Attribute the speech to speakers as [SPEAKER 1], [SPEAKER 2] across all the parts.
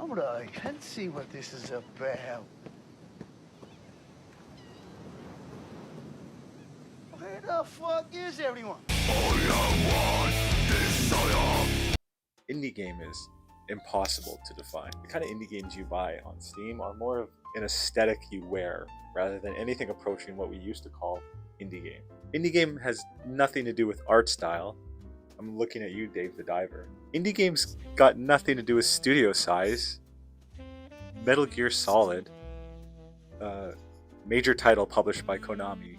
[SPEAKER 1] Alright, let's see what this is about. Where the fuck is everyone?
[SPEAKER 2] Indie game is impossible to define. The kind of indie games you buy on Steam are more of an aesthetic you wear rather than anything approaching what we used to call indie game. Indie game has nothing to do with art style. I'm looking at you, Dave the Diver. Indie games got nothing to do with studio size. Metal Gear Solid, major title published by Konami,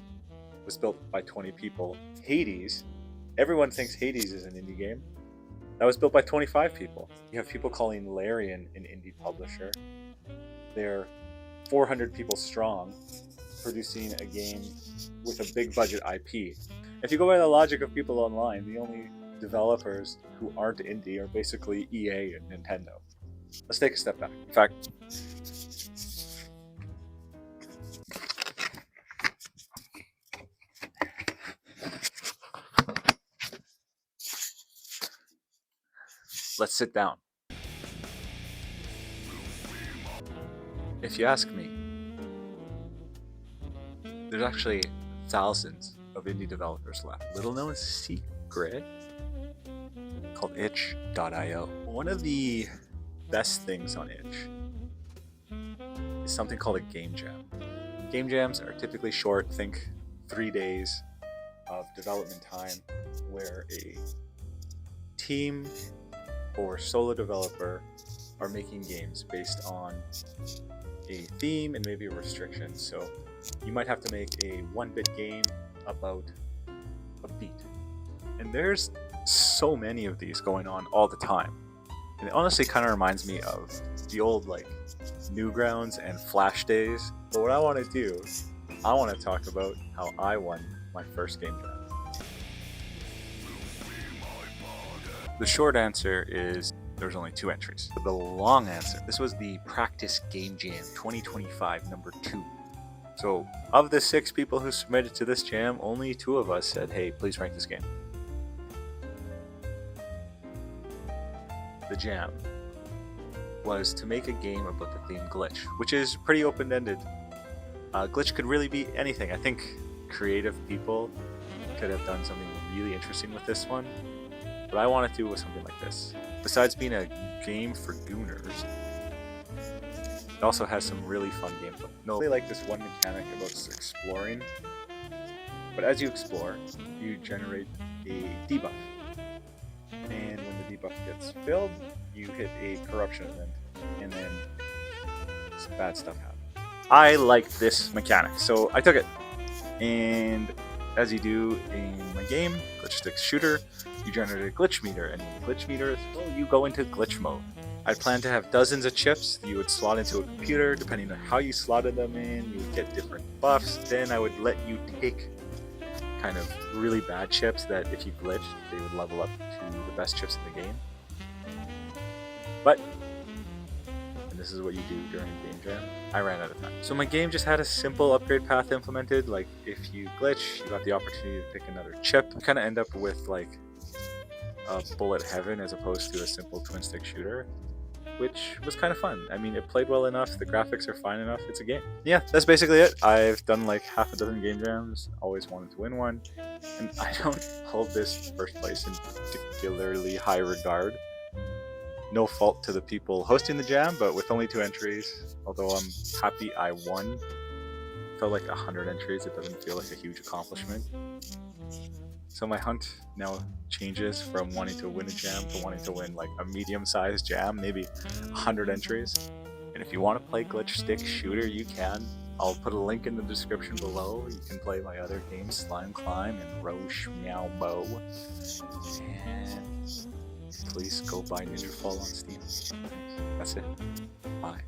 [SPEAKER 2] was built by 20 people. Hades, everyone thinks Hades is an indie game. That was built by 25 people. You have people calling Larian an indie publisher. They're 400 people strong, producing a game with a big budget IP. If you go by the logic of people online, the only developers who aren't indie are basically EA and Nintendo. Let's take a step back. In fact, let's sit down. If you ask me, there's actually thousands of indie developers left. Little known secret called itch.io. One of the best things on itch is something called a game jam. Game jams are typically short, think 3 days of development time, where a team or solo developer are making games based on a theme and maybe a restriction. So you might have to make a 1-bit game about a beat. And there's so many of these going on all the time. And it honestly kind of reminds me of the old Newgrounds and Flash days. But what I want to do, I want to talk about how I won my first game jam. The short answer is there's only 2 entries. But the long answer, this was the Practice Game Jam 2025 number 2. So of the 6 people who submitted to this jam, only 2 of us said, hey, please rank this game. The jam was to make a game about the theme glitch, which is pretty open-ended. Glitch could really be anything. I think creative people could have done something really interesting with this one. What I wanted to do was something like this. Besides being a game for gooners, it also has some really fun gameplay. No, they like this one mechanic about exploring, but as you explore, you generate a debuff. And when the debuff gets filled, you hit a corruption event, and then some bad stuff happens. I liked this mechanic, so I took it. And as you do in my game, Glitch Stick Shooter, you generate a glitch meter, and when the glitch meter is full, you go into glitch mode. I planned to have dozens of chips that you would slot into a computer. Depending on how you slotted them in, you would get different buffs. Then I would let you take kind of really bad chips that if you glitched, they would level up to the best chips in the game. But, and this is what you do during a game jam, I ran out of time. So my game just had a simple upgrade path implemented. Like if you glitch, you got the opportunity to pick another chip. You kind of end up with like a bullet heaven as opposed to a simple twin stick shooter, which was kind of fun. I mean, it played well enough, the graphics are fine enough, it's a game. Yeah, that's basically it. I've done like half a dozen game jams, always wanted to win one, and I don't hold this first place in particularly high regard. No fault to the people hosting the jam, but with only 2 entries, although I'm happy I won, felt like 100 entries, it doesn't feel like a huge accomplishment. So my hunt now changes from wanting to win a jam to wanting to win like a medium-sized jam, maybe 100 entries. And if you want to play Glitch Stick Shooter, you can. I'll put a link in the description below. You can play my other games, Slime Climb and Roche Meow Bow. And please go buy NinjaFall on Steam. That's it. Bye.